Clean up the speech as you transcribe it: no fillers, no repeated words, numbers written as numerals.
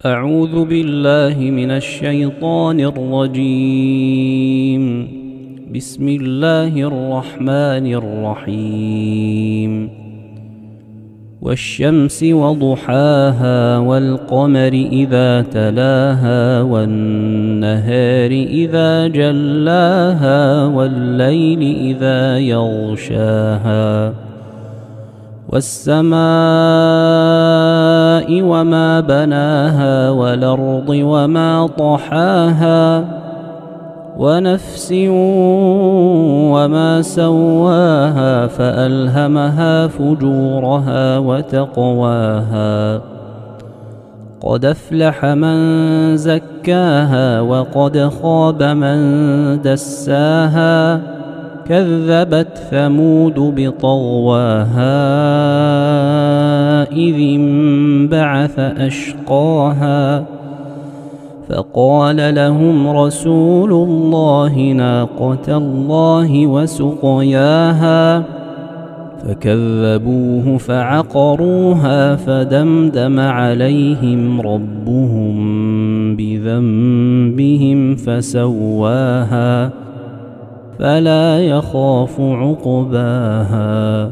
أعوذ بالله من الشيطان الرجيم. بسم الله الرحمن الرحيم. والشمس وضحاها والقمر إذا تلاها والنهار إذا جلاها والليل إذا يغشاها والسماء وما بناها والأرض وما طحاها ونفس وما سواها فألهمها فجورها وتقواها قد أفلح من زكاها وقد خاب من دساها كذبت ثمود بطغواها إذ انبعث أشقاها فقال لهم رسول الله ناقة الله وسقياها فكذبوه فعقروها فدمدم عليهم ربهم بذنبهم فسواها فلا يخاف عقباها.